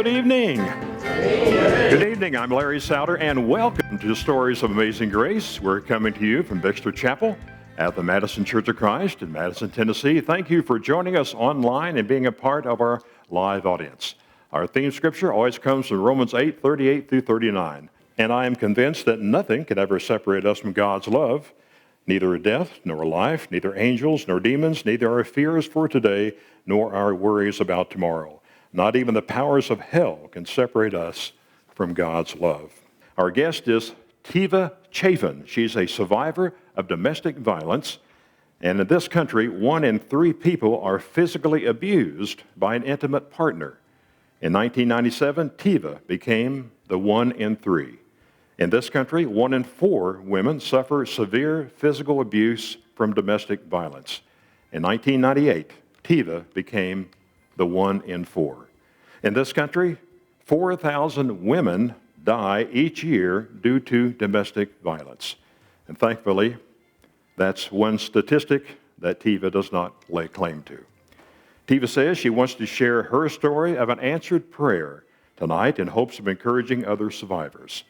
Good evening. Good evening. I'm Larry Souter, and welcome to Stories of Amazing Grace. We're coming to you from Bixter Chapel at the Madison Church of Christ in Madison, Tennessee. Thank you for joining us online and being a part of our live audience. Our theme scripture always comes from Romans 8:38 through 39. And I am convinced that nothing can ever separate us from God's love, neither death nor life, neither angels nor demons, neither our fears for today nor our worries about tomorrow. Not even the powers of hell can separate us from God's love. Our guest is Teva Chaffin. She's a survivor of domestic violence. And in this country, 1 in 3 people are physically abused by an intimate partner. In 1997, Teva became the 1 in 3. In this country, 1 in 4 women suffer severe physical abuse from domestic violence. In 1998, Teva became the 1 in 4. In this country, 4,000 women die each year due to domestic violence. And thankfully, that's one statistic that Teva does not lay claim to. Teva says she wants to share her story of an answered prayer tonight in hopes of encouraging other survivors.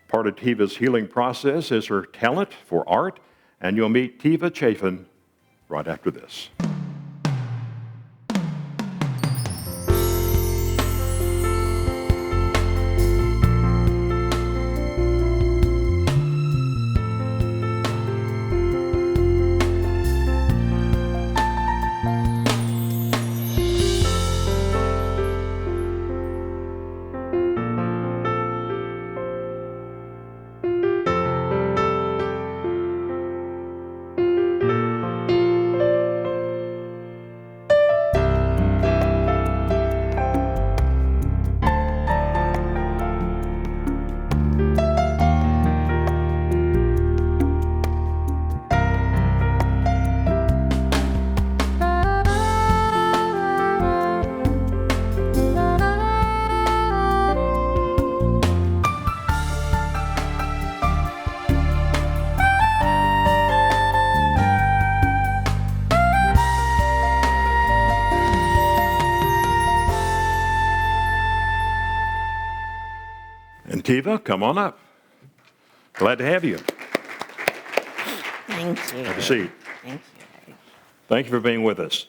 Part of Teva's healing process is her talent for art, and you'll meet Teva Chaffin right after this. And Teva, come on up. Glad to have you. Thank you. Have a seat. Thank you. Thank you for being with us.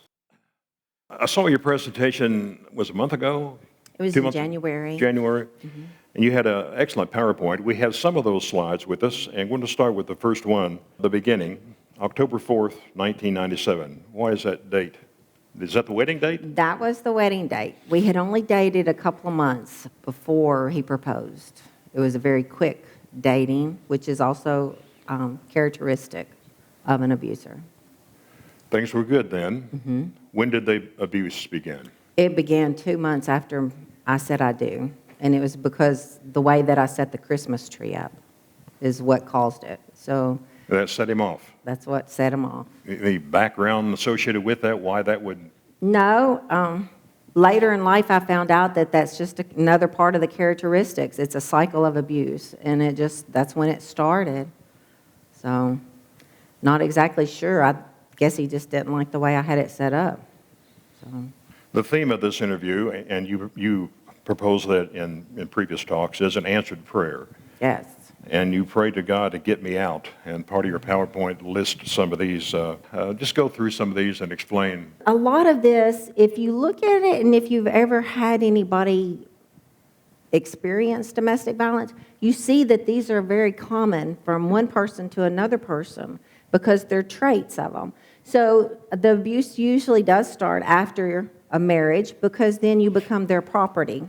I saw your presentation, was a month ago? It was 2 in months? January. January. Mm-hmm. And you had an excellent PowerPoint. We have some of those slides with us, and we're going to start with the first one, the beginning, October 4th, 1997. Why is that date? Is that the wedding date? That was the wedding date. We had only dated a couple of months before he proposed. It was a very quick dating, which is also characteristic of an abuser. Things were good then. Mm-hmm. When did the abuse begin? It began 2 months after I said I do, and it was because the way that I set the Christmas tree up is what caused it. So That set him off. that's what set him off. Any background associated with that, why that would? No. Later in life, I found out that that's just another part of the characteristics. It's a cycle of abuse, and that's when it started. So, not exactly sure. I guess he just didn't like the way I had it set up. So. The theme of this interview, and you proposed that in previous talks, is an answered prayer. Yes. And you prayed to God to get me out. And part of your PowerPoint lists some of these. Just go through some of these and explain. A lot of this, if you look at it, and if you've ever had anybody experience domestic violence, you see that these are very common from one person to another person because they're traits of them. So the abuse usually does start after a marriage because then you become their property.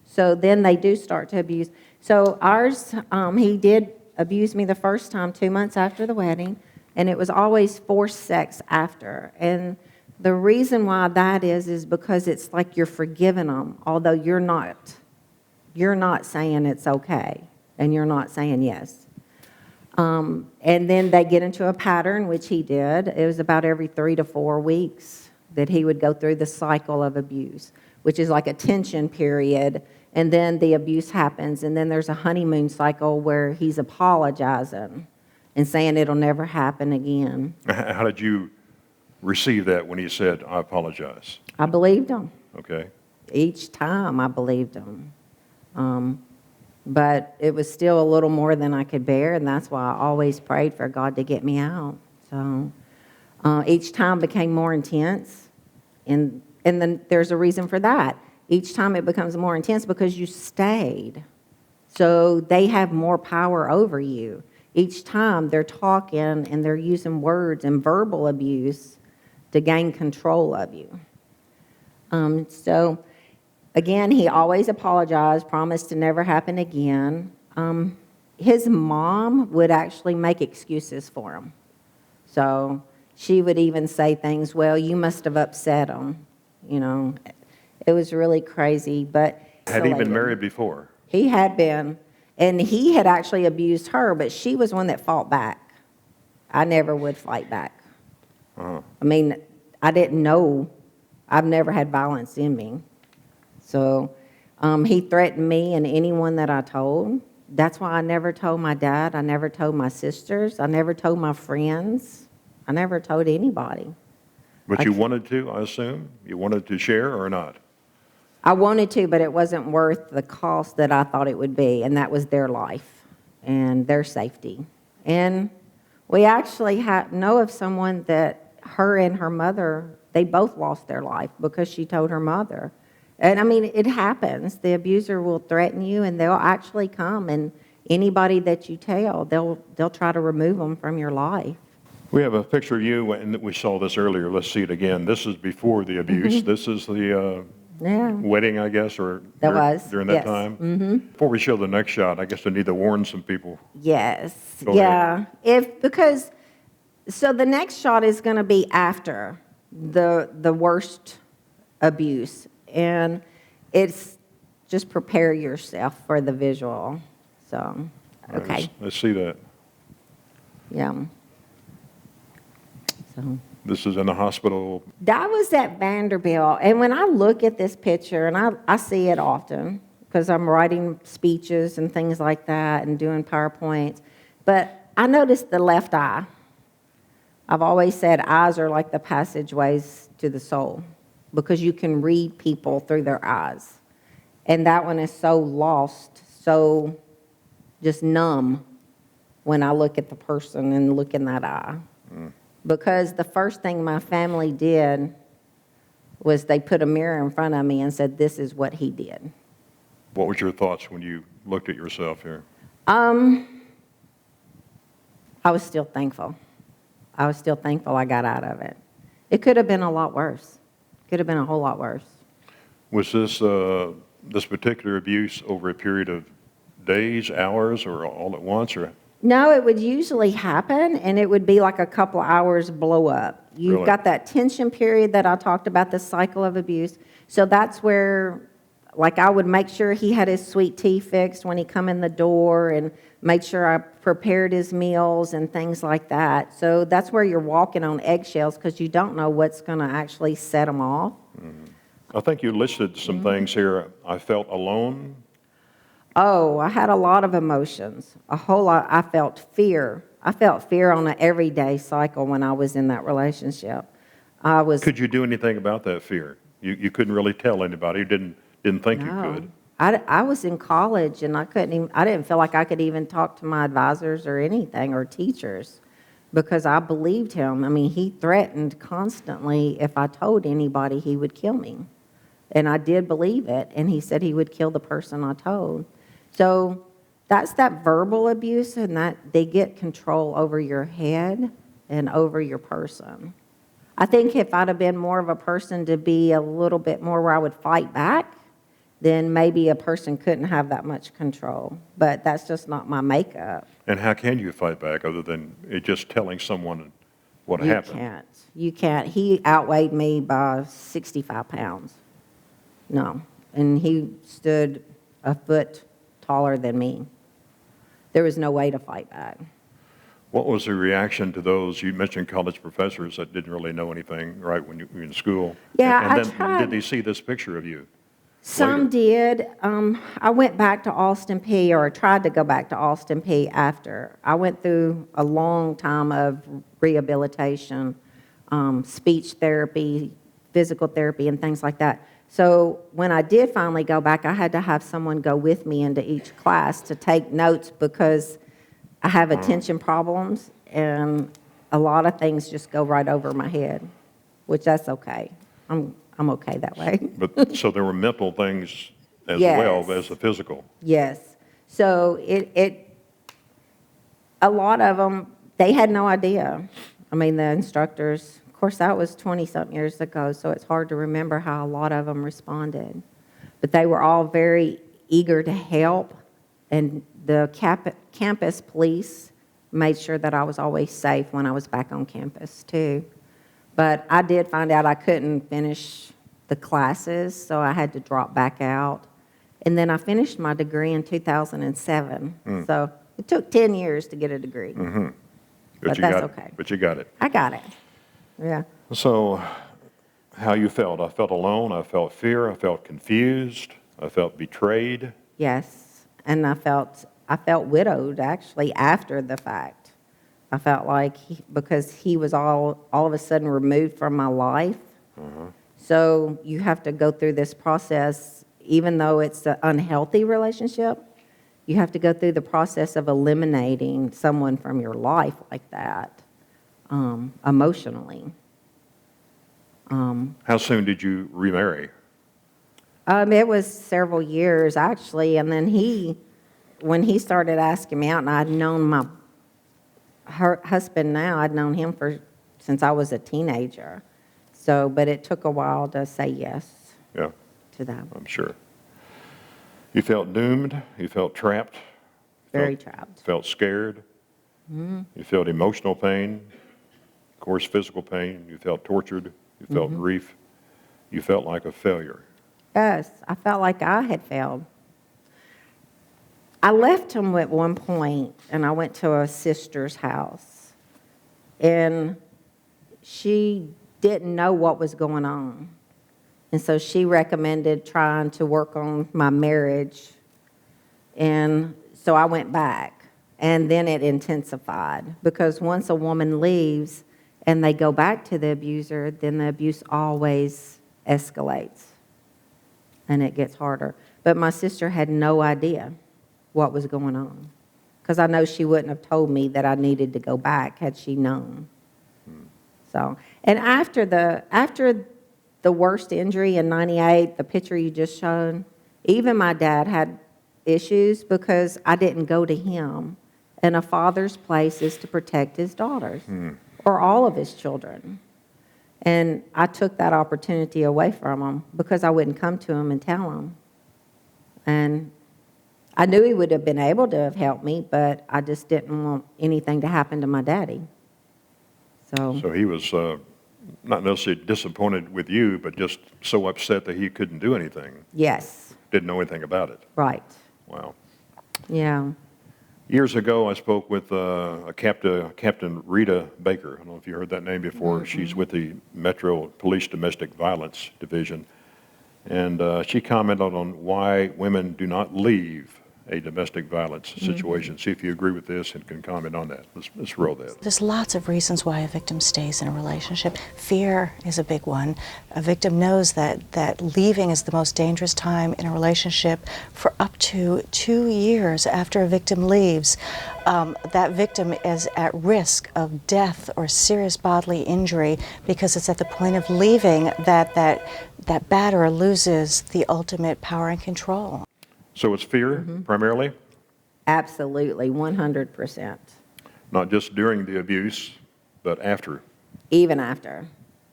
So then they do start to abuse. So ours, he did abuse me the first time 2 months after the wedding, and it was always forced sex after. And the reason why that is because it's like you're forgiving them, although you're not saying it's okay, and you're not saying yes. And then they get into a pattern, which he did. It was about every 3 to 4 weeks that he would go through the cycle of abuse, which is like a tension period. And then the abuse happens, and then there's a honeymoon cycle where he's apologizing and saying it'll never happen again. How did you receive that when he said, I apologize? I believed him. Okay. each time I believed him. But it was still a little more than I could bear, and that's why I always prayed for God to get me out. So each time became more intense, and then there's a reason for that. Each time it becomes more intense because you stayed. So they have more power over you. Each time they're talking and they're using words and verbal abuse to gain control of you. So again, he always apologized, promised to never happen again. His mom would actually make excuses for him. So she would even say things, well, you must have upset him. You know, it was really crazy. But Had he been married before? He had been. And he had actually abused her, but she was one that fought back. I never would fight back. I mean, I didn't know. I've never had violence in me. So he threatened me and anyone that I told. That's why I never told my dad. I never told my sisters. I never told my friends. I never told anybody. But you wanted to, I assume? You wanted to share or not? I wanted to, but it wasn't worth the cost that I thought it would be, and that was their life and their safety. And we actually know of someone that her and her mother, they both lost their life because she told her mother. And I mean, it happens. The abuser will threaten you, and they'll actually come, and anybody that you tell, they'll try to remove them from your life. We have a picture of you, and we saw this earlier. Let's see it again. This is before the abuse. This is the wedding, I guess, or during that time. Before we show the next shot, I guess I need to warn some people. Yes. Go ahead. So the next shot is going to be after the worst abuse, and it's just prepare yourself for the visual. So, okay. Right, let's see that. Yeah. So. This is in the hospital. That was at Vanderbilt. And when I look at this picture, and I see it often because I'm writing speeches and things like that and doing PowerPoints, but I noticed the left eye. I've always said eyes are like the passageways to the soul because you can read people through their eyes. And that one is so lost, so just numb when I look at the person and look in that eye. Because the first thing my family did was they put a mirror in front of me and said, this is what he did. What was your thoughts when you looked at yourself here? I was still thankful. I was still thankful I got out of it. It could have been a lot worse. Could have been a whole lot worse. Was this particular abuse over a period of days, hours, or all at once, or? No, it would usually happen, and it would be like a couple hours blow up. You've Really? got that tension period that I talked about, the cycle of abuse. So that's where, like, I would make sure he had his sweet tea fixed when he come in the door and make sure I prepared his meals and things like that. So that's where you're walking on eggshells because you don't know what's going to actually set him off. I think you listed some things here. I felt alone. Oh, I had a lot of emotions, a whole lot. I felt fear. I felt fear on an everyday cycle when I was in that relationship. Could you do anything about that fear? You couldn't really tell anybody. You didn't think you could. I was in college and I didn't feel like I could even talk to my advisors or anything or teachers because I believed him. I mean, he threatened constantly if I told anybody he would kill me. And I did believe it. And he said he would kill the person I told. So that's that verbal abuse, and that they get control over your head and over your person. I think if I'd have been more of a person to be a little bit more where I would fight back, then maybe a person couldn't have that much control. But that's just not my makeup. And how can you fight back other than just telling someone what happened? You can't. He outweighed me by 65 pounds. No. And he stood a foot taller than me. There was no way to fight back. What was the reaction to those? You mentioned college professors that didn't really know anything, right, when you were in school. Yeah, and then did they see this picture of you? Some did. I went back to Austin P, or tried to go back to Austin P after. I went through a long time of rehabilitation, speech therapy, physical therapy, and things like that. So when I did finally go back, I had to have someone go with me into each class to take notes because I have attention problems and a lot of things just go right over my head, which that's okay. I'm okay that way. But so there were mental things as Yes. well as the physical. Yes. So a lot of them, they had no idea. I mean, the instructors, of course, that was 20-something years ago, so it's hard to remember how a lot of them responded. But they were all very eager to help, and the campus police made sure that I was always safe when I was back on campus, too. But I did find out I couldn't finish the classes, so I had to drop back out. And then I finished my degree in 2007. So it took 10 years to get a degree. But that's okay. But you got it. I got it. Yeah. So how you felt? I felt alone. I felt fear. I felt confused. I felt betrayed. Yes. And I felt widowed, actually, after the fact. I felt like because he was all of a sudden removed from my life. So you have to go through this process, even though it's an unhealthy relationship, you have to go through the process of eliminating someone from your life like that, emotionally. How soon did you remarry? It was several years, actually, and then when he started asking me out, and I'd known my husband now, I'd known him since I was a teenager. So, but it took a while to say yes Yeah, to that. I'm sure. You felt doomed. You felt trapped. Very trapped. Felt scared. You felt emotional pain. Of course, physical pain. You felt tortured. You felt grief. You felt like a failure. Yes, I felt like I had failed. I left him at one point, and I went to a sister's house, and she didn't know what was going on. And so she recommended trying to work on my marriage. And so I went back, and then it intensified, because once a woman leaves and they go back to the abuser, then the abuse always escalates, and it gets harder. But my sister had no idea what was going on, because I know she wouldn't have told me that I needed to go back had she known. So, and after the worst injury in '98, the picture you just showed, even my dad had issues because I didn't go to him. And a father's place is to protect his daughters or all of his children. And I took that opportunity away from him because I wouldn't come to him and tell him. And I knew he would have been able to have helped me, but I just didn't want anything to happen to my daddy. So he was not necessarily disappointed with you, but just so upset that he couldn't do anything. Yes. Didn't know anything about it. Right. Wow. Yeah. Years ago, I spoke with Captain Rita Baker. I don't know if you heard that name before. She's with the Metro Police Domestic Violence Division. And she commented on why women do not leave a domestic violence situation. See if you agree with this and can comment on that. Let's roll that. There's lots of reasons why a victim stays in a relationship. Fear is a big one. A victim knows that leaving is the most dangerous time in a relationship. For up to 2 years after a victim leaves, that victim is at risk of death or serious bodily injury, because it's at the point of leaving that batterer loses the ultimate power and control. So it's fear primarily? Absolutely, 100%. Not just during the abuse, but after? Even after.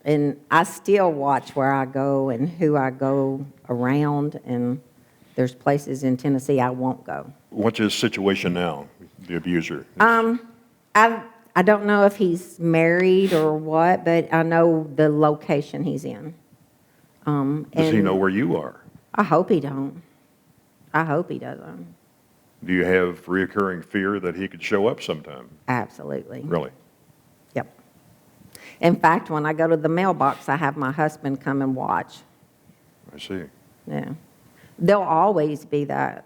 And I still watch where I go and who I go around, and there's places in Tennessee I won't go. What's his situation now, the abuser? I don't know if he's married or what, but I know the location he's in. Does he know where you are? I hope he don't. I hope he doesn't. Do you have reoccurring fear that he could show up sometime? Absolutely. Really? Yep. In fact, when I go to the mailbox, I have my husband come and watch. I see. Yeah. There'll always be that.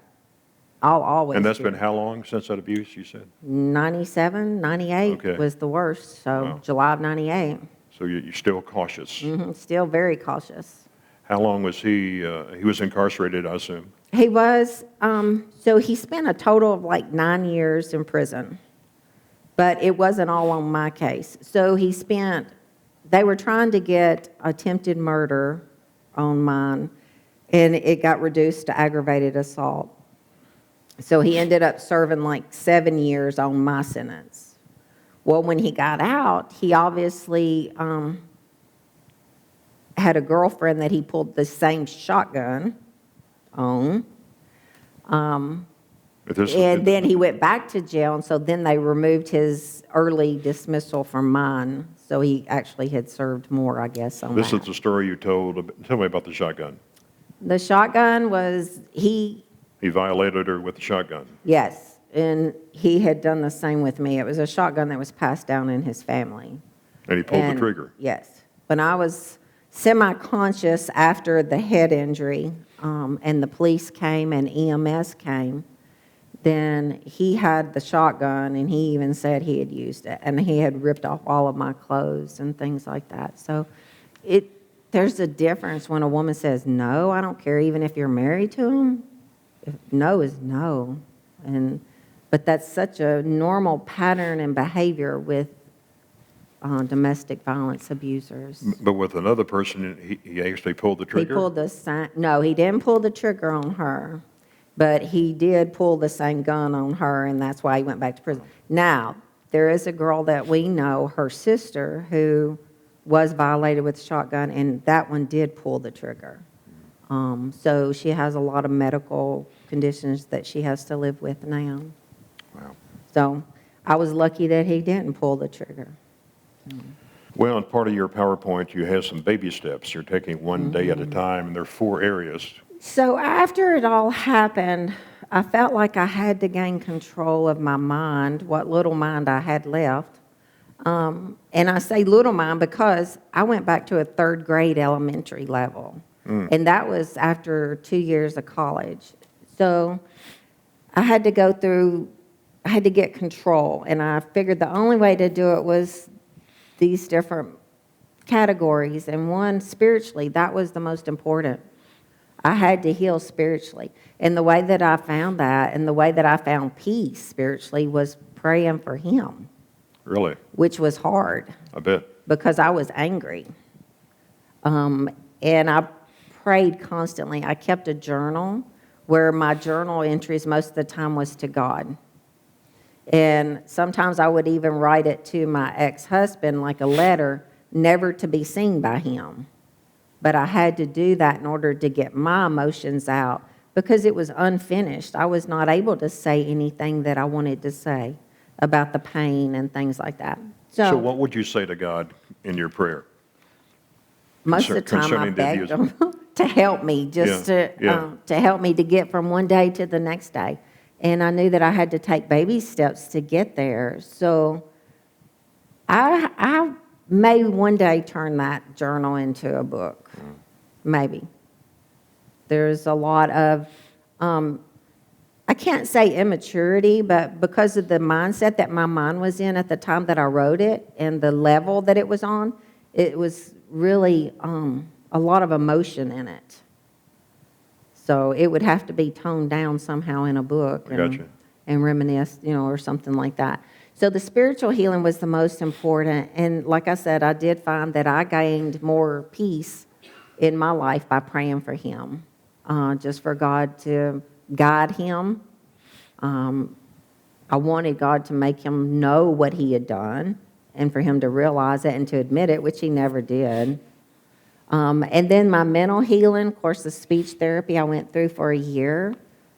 I'll always. And that's do been that. how long since that abuse, you said? 97, 98 Okay. was the worst. So Wow. July of '98. So you're still cautious. Still very cautious. How long was he was incarcerated, I assume? He was, so he spent a total of like 9 years in prison, but it wasn't all on my case. So they were trying to get attempted murder on mine, and it got reduced to aggravated assault. So he ended up serving like 7 years on my sentence. Well, when he got out, he obviously had a girlfriend that he pulled the same shotgun on. And then he went back to jail, and so then they removed his early dismissal from mine. So he actually had served more, I guess, on This that. is the story you told. Tell me about the shotgun. The shotgun was, He violated her with the shotgun. yes, and he had done the same with me. It was a shotgun that was passed down in his family. And he pulled the trigger. Yes. When I was semi-conscious after the head injury, and the police came and EMS came, then he had the shotgun, and he even said he had used it, and he had ripped off all of my clothes and things like that. So there's a difference when a woman says, no, I don't care, even if you're married to him. No is no. But that's such a normal pattern and behavior with domestic violence abusers. But with another person, he actually pulled the trigger? No, he didn't pull the trigger on her, but he did pull the same gun on her, and that's why he went back to prison. Now, there is a girl that we know, her sister, who was violated with a shotgun, and that one did pull the trigger. So she has a lot of medical conditions that she has to live with now. Wow. So I was lucky that he didn't pull the trigger. Well, in part of your PowerPoint, you have some baby steps. You're taking one day at a time, and there are 4 areas. So after it all happened, I felt like I had to gain control of my mind, what little mind I had left. And I say little mind because I went back to a 3rd grade elementary level. And that was after 2 years of college. So I had to get control. And I figured the only way to do it was these different categories. And one, spiritually, that was the most important. I had to heal spiritually. And the way that I found that and the way that I found peace spiritually was praying for him. Really? Which was hard. I bet. Because I was angry. And I prayed constantly. I kept a journal where my journal entries most of the time was to God. And sometimes I would even write it to my ex-husband like a letter, never to be seen by him. But I had to do that in order to get my emotions out because it was unfinished. I was not able to say anything that I wanted to say about the pain and things like that. So what would you say to God in your prayer? Most of the time I begged him to help me, to help me to get from one day to the next day. And I knew that I had to take baby steps to get there. So I may one day turn that journal into a book. Maybe. There's a lot of, I can't say immaturity, but because of the mindset that my mind was in at the time that I wrote it and the level that it was on, it was really a lot of emotion in it. So it would have to be toned down somehow in a book and reminisce, or something like that. So the spiritual healing was the most important. And like I said, I did find that I gained more peace in my life by praying for him, just for God to guide him. I wanted God to make him know what he had done and for him to realize it and to admit it, which he never did. And then my mental healing, of course, the speech therapy I went through for a year.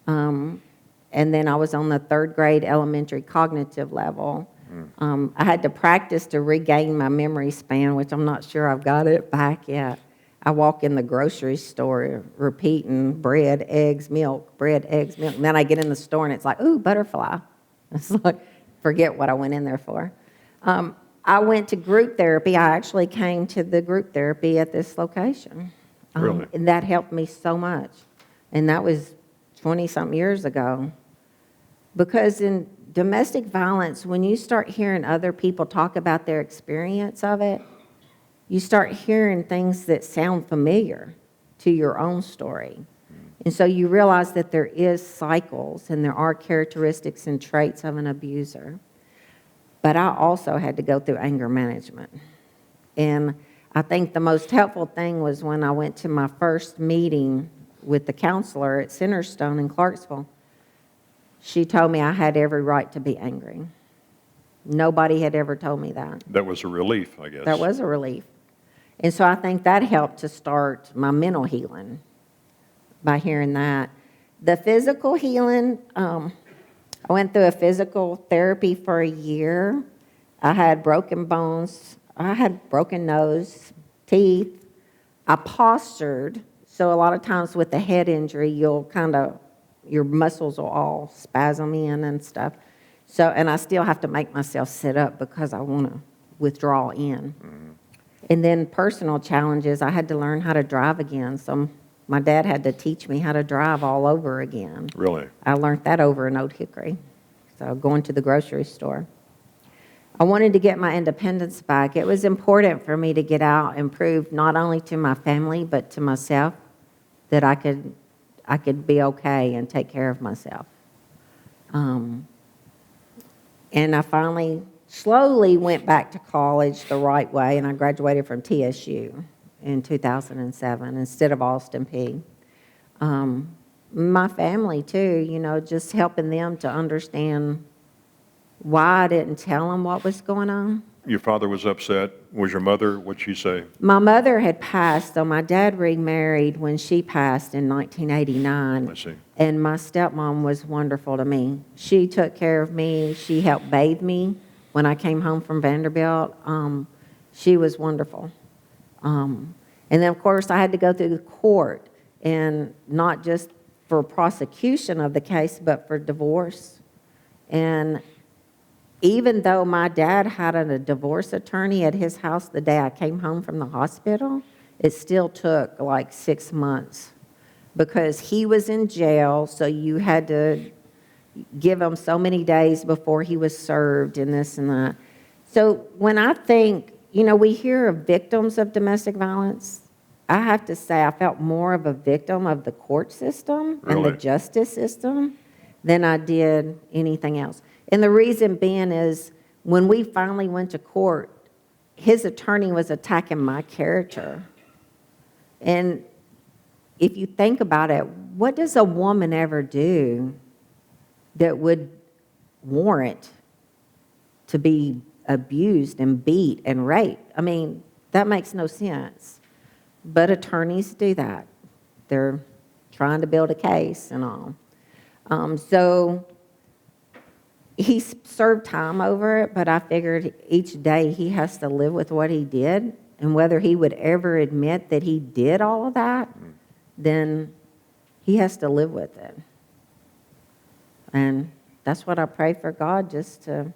And then I was on the 3rd grade elementary cognitive level. I had to practice to regain my memory span, which I'm not sure I've got it back yet. I walk in the grocery store repeating bread, eggs, milk, bread, eggs, milk. And then I get in the store and it's like, ooh, butterfly. It's like, forget what I went in there for. I went to group therapy. I actually came to the group therapy at this location. Really? And that helped me so much. And that was 20-something years ago. Because in domestic violence, when you start hearing other people talk about their experience of it, you start hearing things that sound familiar to your own story. And so you realize that there is cycles and there are characteristics and traits of an abuser. But I also had to go through anger management. And I think the most helpful thing was when I went to my first meeting with the counselor at Centerstone in Clarksville. She told me I had every right to be angry. Nobody had ever told me that. That was a relief, I guess. That was a relief. And so I think that helped to start my mental healing by hearing that. The physical healing, I went through a physical therapy for a year. I had broken bones. I had broken nose, teeth. I postured. So a lot of times with the head injury, your muscles will all spasm in and stuff. So, and I still have to make myself sit up because I want to withdraw in. And then personal challenges, I had to learn how to drive again. So my dad had to teach me how to drive all over again. Really? I learned that over in Old Hickory. So going to the grocery store. I wanted to get my independence back. It was important for me to get out and prove not only to my family but to myself that I could be okay and take care of myself. And I finally slowly went back to college the right way, and I graduated from TSU in 2007 instead of Austin Peay. My family too, just helping them to understand why I didn't tell them what was going on. Your father was upset. Was your mother, what'd she say? My mother had passed, so my dad remarried when she passed in 1989. I see. And my stepmom was wonderful to me. She took care of me. She helped bathe me when I came home from Vanderbilt. She was wonderful. And then, of course, I had to go through the court, and not just for prosecution of the case, but for divorce. And even though my dad had a divorce attorney at his house the day I came home from the hospital, it still took like 6 months because he was in jail, so you had to give him so many days before he was served and this and that. So when I think, we hear of victims of domestic violence, I have to say I felt more of a victim of the court system and the Really? justice system than I did anything else. And the reason being is when we finally went to court, his attorney was attacking my character. And if you think about it, what does a woman ever do that would warrant to be abused and beat and raped? I mean, that makes no sense. But attorneys do that. They're trying to build a case and all. So he served time over it, but I figured each day he has to live with what he did, and whether he would ever admit that he did all of that, then he has to live with it. And that's what I pray for God, just to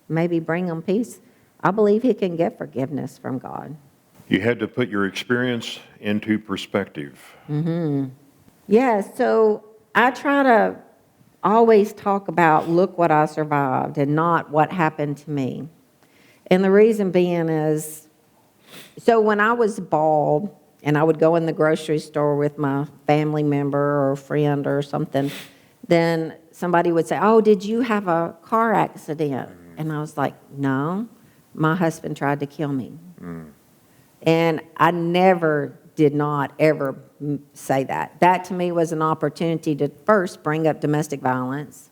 maybe bring him peace. I believe he can get forgiveness from God. You had to put your experience into perspective. Yeah, so I try to always talk about, look what I survived and not what happened to me. And the reason being is, so when I was bald and I would go in the grocery store with my family member or friend or something, then somebody would say, "Oh, did you have a car accident?" And I was like, "No, my husband tried to kill me." And I did not ever say that. That to me was an opportunity to first bring up domestic violence.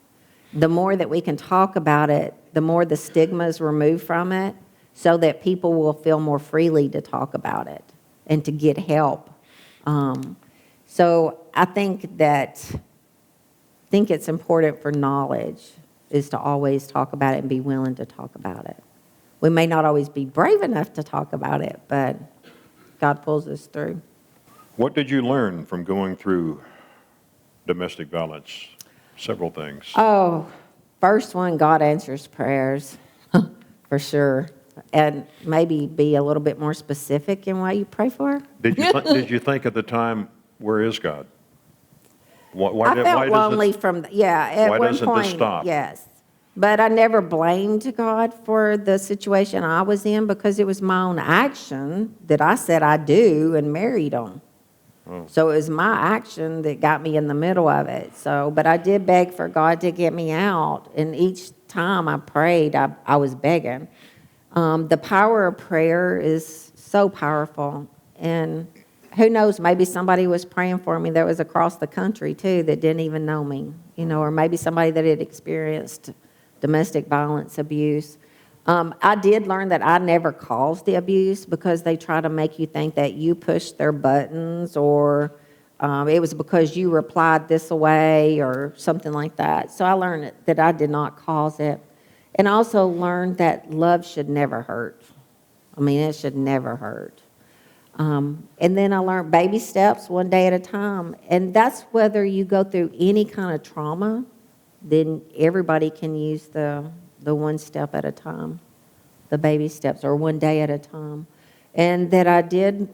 The more that we can talk about it, the more the stigma is removed from it, so that people will feel more freely to talk about it and to get help. So I think it's important for knowledge is to always talk about it and be willing to talk about it. We may not always be brave enough to talk about it, but God pulls us through. What did you learn from going through domestic violence? Several things. Oh, first one, God answers prayers, for sure. And maybe be a little bit more specific in what you pray for. Did you think at the time, where is God? I felt lonely from, at why one doesn't point, this stop? yes. But I never blamed God for the situation I was in because it was my own action that I said I do and married him. So it was my action that got me in the middle of it. So, but I did beg for God to get me out. And each time I prayed, I was begging. The power of prayer is so powerful. And who knows, maybe somebody was praying for me that was across the country too that didn't even know me, or maybe somebody that had experienced domestic violence, abuse. I did learn that I never caused the abuse because they try to make you think that you pushed their buttons or it was because you replied this way or something like that. So I learned that I did not cause it. And I also learned that love should never hurt. I mean, it should never hurt. And then I learned baby steps, one day at a time. And that's whether you go through any kind of trauma, then everybody can use the one step at a time, the baby steps, or one day at a time. And that I did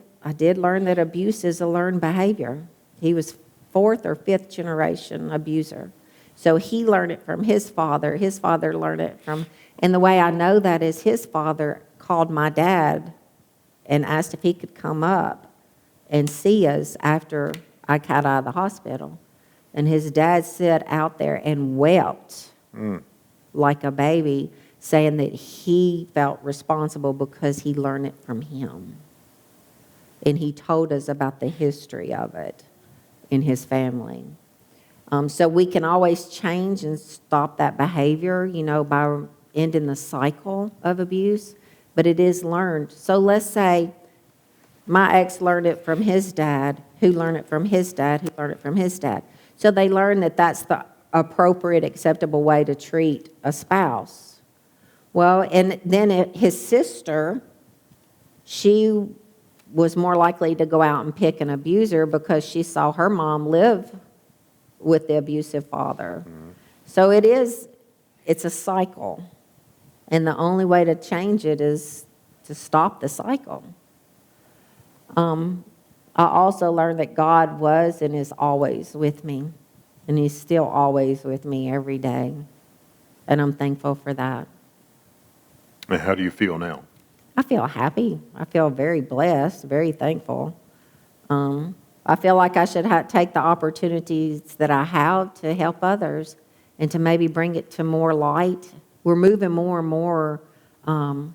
learn that abuse is a learned behavior. He was 4th or 5th generation abuser. So he learned it from his father. His father learned it from, and the way I know that is his father called my dad and asked if he could come up and see us after I got out of the hospital. And his dad sat out there and wept like a baby, saying that he felt responsible because he learned it from him. And he told us about the history of it in his family. So we can always change and stop that behavior, by ending the cycle of abuse, but it is learned. So let's say my ex learned it from his dad, who learned it from his dad, who learned it from his dad. So they learned that that's the appropriate, acceptable way to treat a spouse. Well, and then his sister, she was more likely to go out and pick an abuser because she saw her mom live with the abusive father. So it's a cycle. And the only way to change it is to stop the cycle. I also learned that God was and is always with me. And he's still always with me every day. And I'm thankful for that. And how do you feel now? I feel happy. I feel very blessed, very thankful. I feel like I should take the opportunities that I have to help others and to maybe bring it to more light. We're moving more and more, I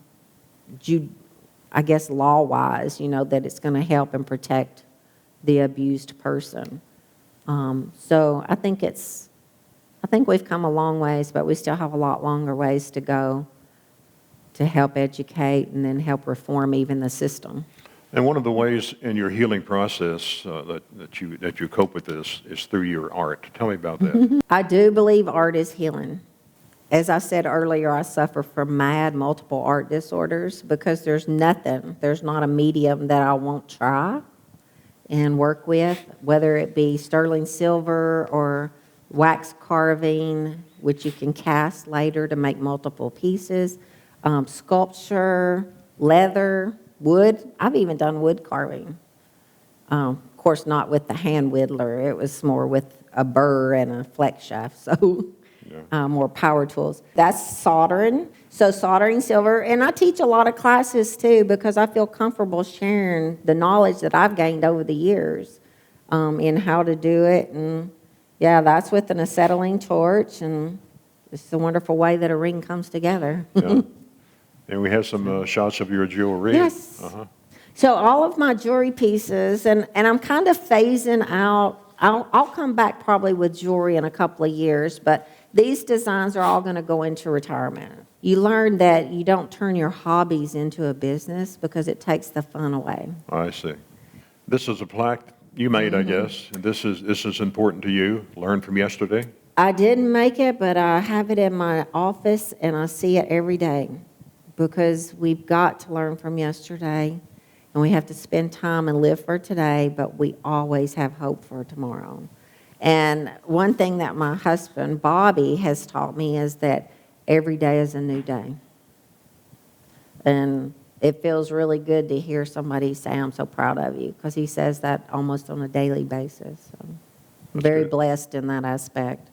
guess, law-wise, that it's going to help and protect the abused person. So I think we've come a long ways, but we still have a lot longer ways to go to help educate and then help reform even the system. And one of the ways in your healing process that you cope with this is through your art. Tell me about that. I do believe art is healing. As I said earlier, I suffer from multiple art disorders because there's not a medium that I won't try and work with, whether it be sterling silver or wax carving, which you can cast later to make multiple pieces, sculpture, leather, wood. I've even done wood carving. Of course, not with the hand whittler. It was more with a burr and a flex shaft, so more power tools. That's soldering. So soldering silver. And I teach a lot of classes, too, because I feel comfortable sharing the knowledge that I've gained over the years in how to do it. And, that's with an acetylene torch, and it's a wonderful way that a ring comes together. Yeah. And we have some shots of your jewelry. Yes. So all of my jewelry pieces, and I'm kind of phasing out. I'll come back probably with jewelry in a couple of years, but these designs are all going to go into retirement. You learn that you don't turn your hobbies into a business because it takes the fun away. I see. This is a plaque you made, I guess. And this is important to you. Learn from yesterday. I didn't make it, but I have it in my office, and I see it every day because we've got to learn from yesterday, and we have to spend time and live for today, but we always have hope for tomorrow. And one thing that my husband, Bobby, has taught me is that every day is a new day. And it feels really good to hear somebody say, I'm so proud of you, because he says that almost on a daily basis. So I'm very blessed in that aspect.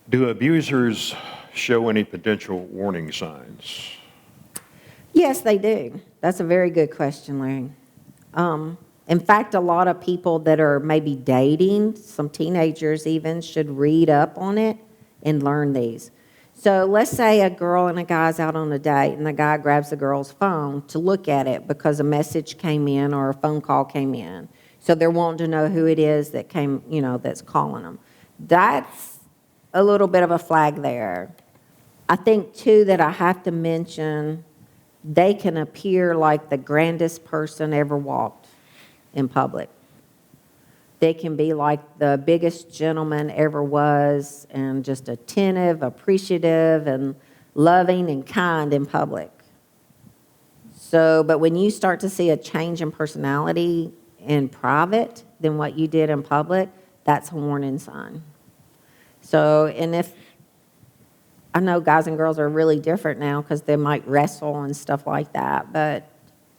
Do abusers show any potential warning signs? Yes, they do. That's a very good question, Larry. And In fact, a lot of people that are maybe dating, some teenagers even, should read up on it and learn these. So let's say a girl and a guy's out on a date, and the guy grabs the girl's phone to look at it because a message came in or a phone call came in. So they're wanting to know who it is that came, that's calling them. That's a little bit of a flag there. I think, too, that I have to mention they can appear like the grandest person ever walked in public. They can be like the biggest gentleman ever was, and just attentive, appreciative, and loving and kind in public. So, but when you start to see a change in personality in private than what you did in public, that's a warning sign. So, and if, I know guys and girls are really different now because they might wrestle and stuff like that, but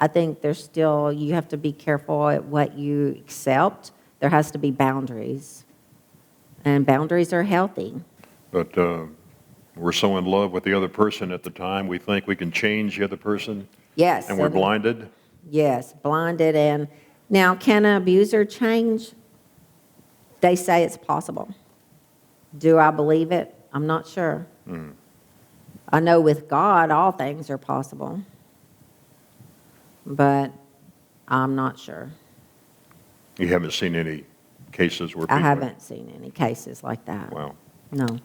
I think there's still, you have to be careful at what you accept. There has to be boundaries, and boundaries are healthy. But we're so in love with the other person at the time, we think we can change the other person? Yes. And we're blinded? Yes, blinded. And now, can an abuser change? They say it's possible. Do I believe it? I'm not sure. I know with God, all things are possible, but I'm not sure. You haven't seen any cases where people... I haven't seen any cases like that. Wow. No.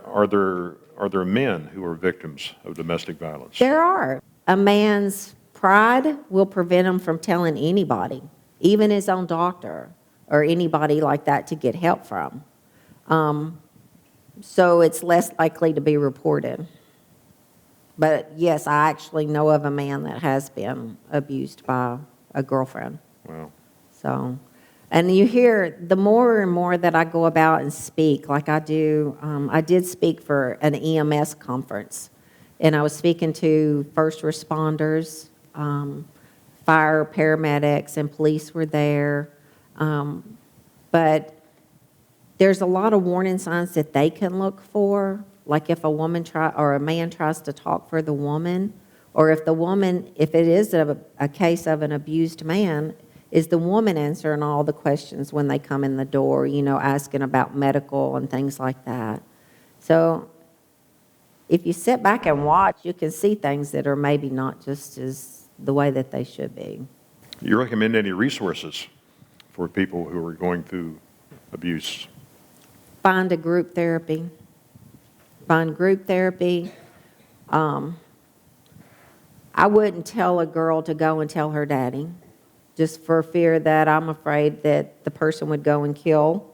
Are there men who are victims of domestic violence? There are. A man's pride will prevent him from telling anybody, even his own doctor or anybody like that, to get help from. So it's less likely to be reported. But yes, I actually know of a man that has been abused by a girlfriend. Wow. So, and you hear, the more and more that I go about and speak, like I do, I did speak for an EMS conference, and I was speaking to first responders, fire, paramedics, and police were there. But there's a lot of warning signs that they can look for, like if a woman or a man tries to talk for the woman, or if the woman, if it is a case of an abused man, is the woman answering all the questions when they come in the door, asking about medical and things like that. So if you sit back and watch, you can see things that are maybe not just as the way that they should be. Do you recommend any resources for people who are going through abuse? Find a group therapy. Find group therapy. I wouldn't tell a girl to go and tell her daddy, just for fear that I'm afraid that the person would go and kill,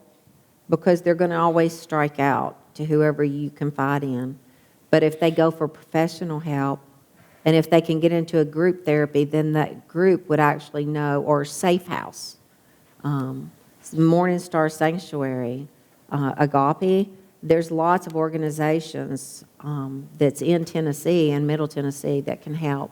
because they're going to always strike out to whoever you confide in. But if they go for professional help, and if they can get into a group therapy, then that group would actually know, or safe house, Morning Star Sanctuary, Agape. There's lots of organizations that's in Tennessee and Middle Tennessee that can help.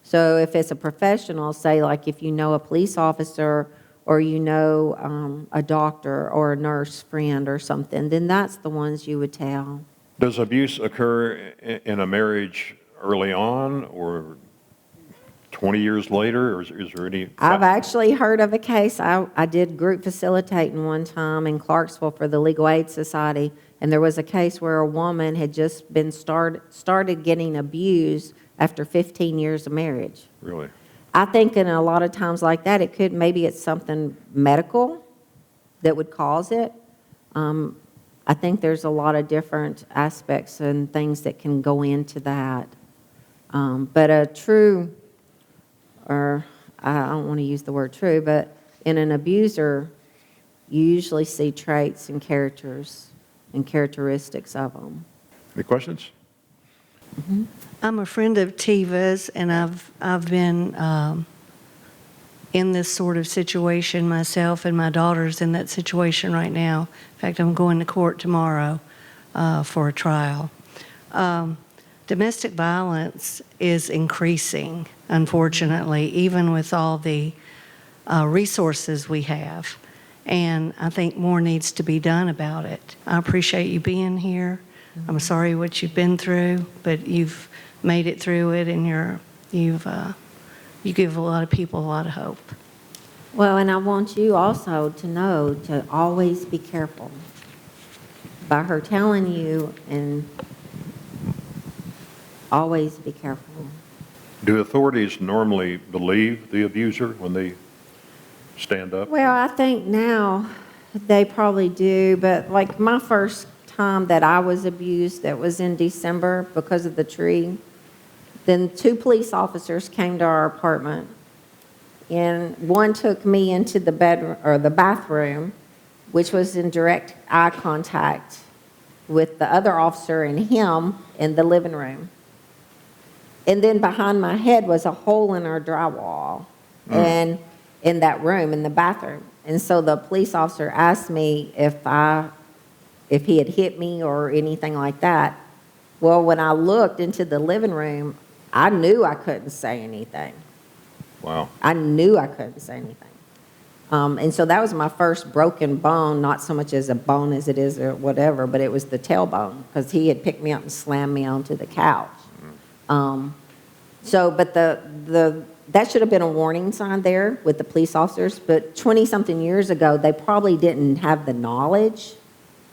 So if it's a professional, say like if you know a police officer or you know a doctor or a nurse friend or something, then that's the ones you would tell. Does abuse occur in a marriage early on or 20 years later, or is there any... I've actually heard of a case. I did group facilitating one time in Clarksville for the Legal Aid Society, and there was a case where a woman had just been started getting abused after 15 years of marriage. Really? I think in a lot of times like that, maybe it's something medical that would cause it. I think there's a lot of different aspects and things that can go into that. But a true, or I don't want to use the word true, but in an abuser, you usually see traits and characters and characteristics of them. Any questions? Mm-hmm. I'm a friend of Teva's, and I've been in this sort of situation myself, and my daughter's in that situation right now. In fact, I'm going to court tomorrow for a trial. Domestic violence is increasing, unfortunately, even with all the resources we have. And I think more needs to be done about it. I appreciate you being here. I'm sorry what you've been through, but you've made it through it, and you give a lot of people a lot of hope. Well, and I want you also to know to always be careful. By her telling you, and always be careful. Do authorities normally believe the abuser when they stand up? Well, I think now they probably do, but like my first time that I was abused, that was in December because of the tree, then 2 police officers came to our apartment, and one took me into the bedroom or the bathroom, which was in direct eye contact with the other officer and him in the living room. And then behind my head was a hole in our drywall, and in that room, in the bathroom. And so the police officer asked me if he had hit me or anything like that. Well, when I looked into the living room, I knew I couldn't say anything. Wow. I knew I couldn't say anything. And so that was my first broken bone, not so much as a bone as it is or whatever, but it was the tailbone, because he had picked me up and slammed me onto the couch. But that should have been a warning sign there with the police officers, but 20-something years ago, they probably didn't have the knowledge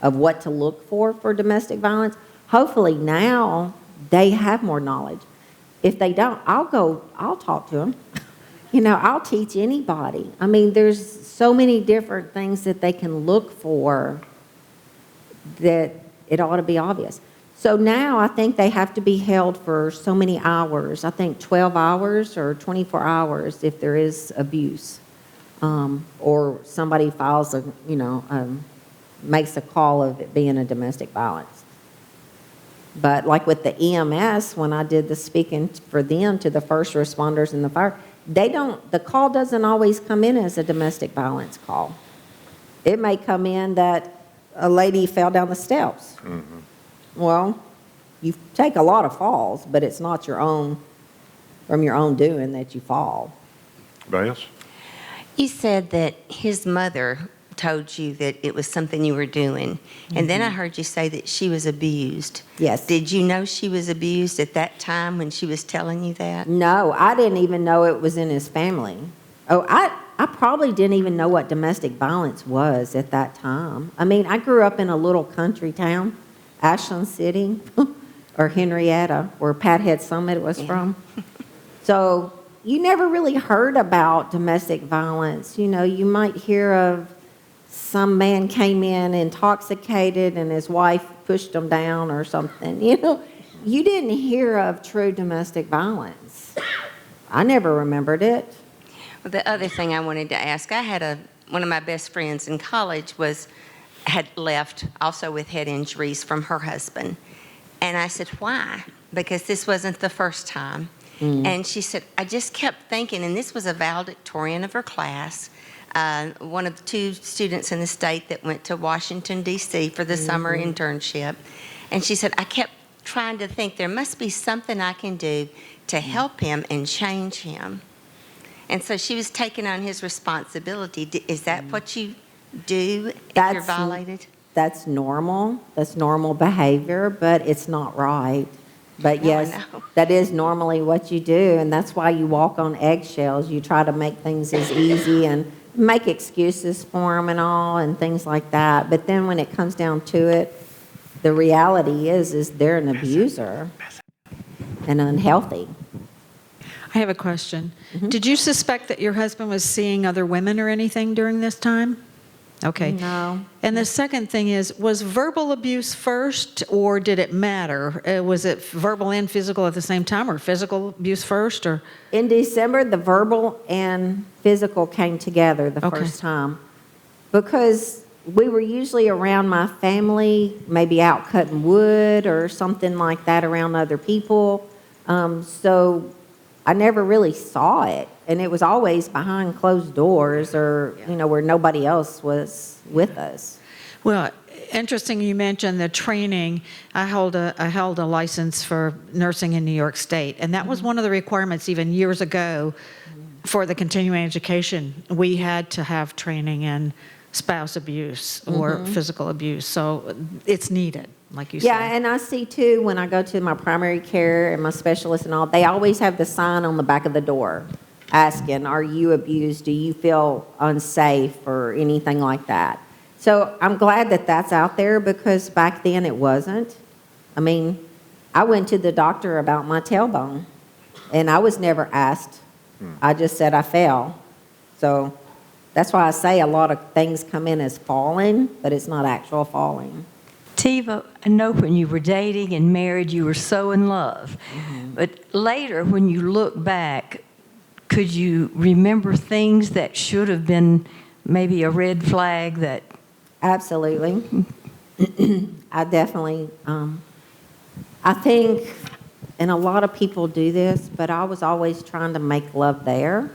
of what to look for domestic violence. Hopefully now they have more knowledge. If they don't, I'll talk to them. I'll teach anybody. I mean, there's so many different things that they can look for that it ought to be obvious. So now I think they have to be held for so many hours. I think 12 hours or 24 hours if there is abuse, or somebody files makes a call of it being a domestic violence. But like with the EMS, when I did the speaking for them to the first responders and the fire, the call doesn't always come in as a domestic violence call. It may come in that a lady fell down the steps. Mm-hmm. Well, you take a lot of falls, but it's not from your own doing that you fall. Bass? You said that his mother told you that it was something you were doing, and then I heard you say that she was abused. Yes. Did you know she was abused at that time when she was telling you that? No, I didn't even know it was in his family. Oh, I probably didn't even know what domestic violence was at that time. I mean, I grew up in a little country town, Ashland City, or Henrietta, where Pathead Summit was from. So you never really heard about domestic violence. You might hear of some man came in intoxicated and his wife pushed him down or something. You didn't hear of true domestic violence. I never remembered it. Well, the other thing I wanted to ask, I had one of my best friends in college had left also with head injuries from her husband. And I said, why? Because this wasn't the first time. And she said, I just kept thinking, and this was a valedictorian of her class, one of the 2 students in the state that went to Washington, D.C. for the summer internship. And she said, I kept trying to think there must be something I can do to help him and change him. And so she was taking on his responsibility. Is that what you do if you're violated? That's normal. That's normal behavior, but it's not right. But yes, that is normally what you do, and that's why you walk on eggshells. You try to make things as easy and make excuses for them and all and things like that. But then when it comes down to it, the reality is they're an abuser and unhealthy. I have a question. Mm-hmm. Did you suspect that your husband was seeing other women or anything during this time? Okay. No. And the second thing is, was verbal abuse first, or did it matter? Was it verbal and physical at the same time, or physical abuse first, or? In December, the verbal and physical came together the first time, because we were usually around my family, maybe out cutting wood or something like that around other people. So I never really saw it, and it was always behind closed doors or, where nobody else was with us. Well, interesting you mentioned the training. I held a license for nursing in New York State, and that was one of the requirements even years ago for the continuing education. We had to have training in spouse abuse or physical abuse, so it's needed, like you said. Yeah, and I see too, when I go to my primary care and my specialist and all, they always have the sign on the back of the door. asking, are you abused? Do you feel unsafe or anything like that? So I'm glad that that's out there because back then it wasn't. I mean, I went to the doctor about my tailbone and I was never asked. I just said I fell. So that's why I say a lot of things come in as falling, but it's not actual falling. Teva, I know when you were dating and married, you were so in love. But later, when you look back, could you remember things that should have been maybe a red flag that... Absolutely. I definitely, I think, and a lot of people do this, but I was always trying to make love there.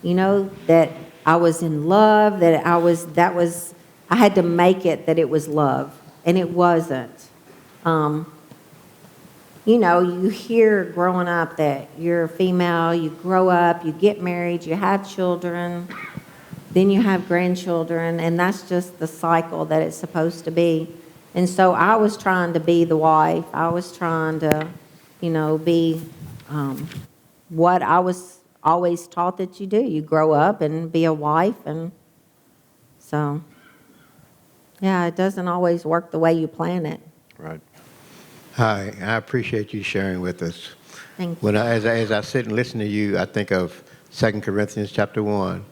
You know, that I was in love, I had to make it that it was love, and it wasn't. You know, you hear growing up that you're a female, you grow up, you get married, you have children, then you have grandchildren, and that's just the cycle that it's supposed to be. And so I was trying to be the wife. I was trying to, you know, be what I was always taught that you do. You grow up and be a wife, and so, yeah, it doesn't always work the way you plan it. Right. Hi, I appreciate you sharing with us. Thank you. As I sit and listen to you, I think of 2 Corinthians chapter 1,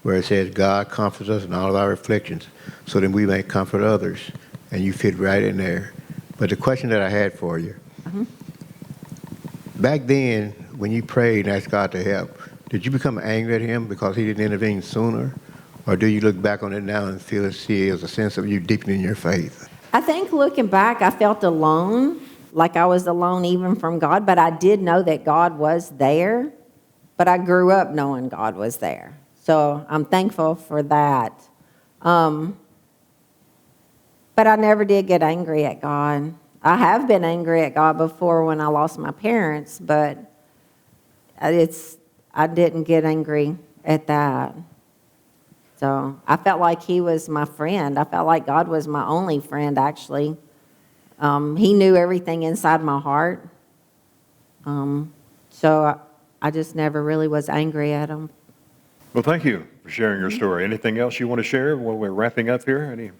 where it says, God comforts us in all of our afflictions, so that we may comfort others. And you fit right in there. But the question that I had for you, back then, when you prayed and asked God to help, did you become angry at him because he didn't intervene sooner? Or do you look back on it now and feel see it as a sense of you deepening your faith? I think looking back, I felt alone, like I was alone even from God, but I did know that God was there, but I grew up knowing God was there. So I'm thankful for that. But I never did get angry at God. I have been angry at God before when I lost my parents, but I didn't get angry at that. So I felt like he was my friend. I felt like God was my only friend, actually. He knew everything inside my heart. So I just never really was angry at him. Well, thank you for sharing your story. Anything else you want to share while we're wrapping up here?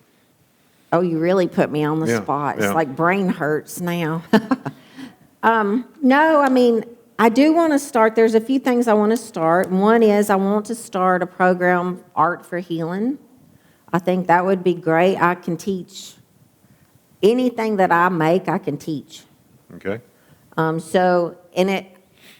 Oh, you really put me on the Yeah, spot. yeah. It's like brain hurts now. No, I mean, I do want to start. There's a few things I want to start. One is I want to start a program, Art for Healing. I think that would be great. I can teach anything that I make, I can teach. Okay.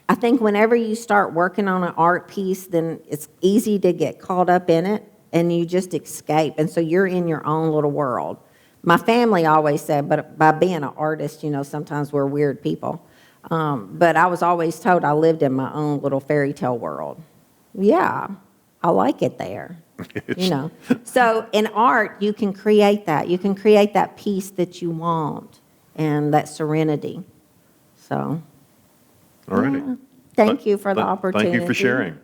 I think whenever you start working on an art piece, then it's easy to get caught up in it and you just escape. And so you're in your own little world. My family always said, but by being an artist, you know, sometimes we're weird people. But I was always told I lived in my own little fairy tale world. Yeah, I like it there, you know. So in art, you can create that. You can create that peace that you want and that serenity. So. All righty. Yeah. Thank you for the opportunity. Thank you for sharing.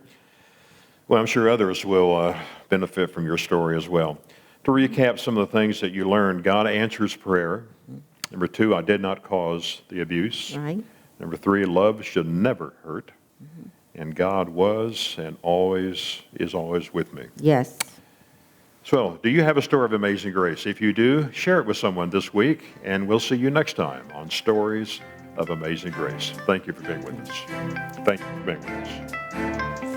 Well, I'm sure others will benefit from your story as well. To recap some of the things that you learned, God answers prayer. Number 2, I did not cause the abuse. Right. Number 3, love should never hurt. And God was and always is always with me. Yes. So, do you have a story of amazing grace? If you do, share it with someone this week, and we'll see you next time on Stories of Amazing Grace. Thank you for being with us. Thank you for being with us.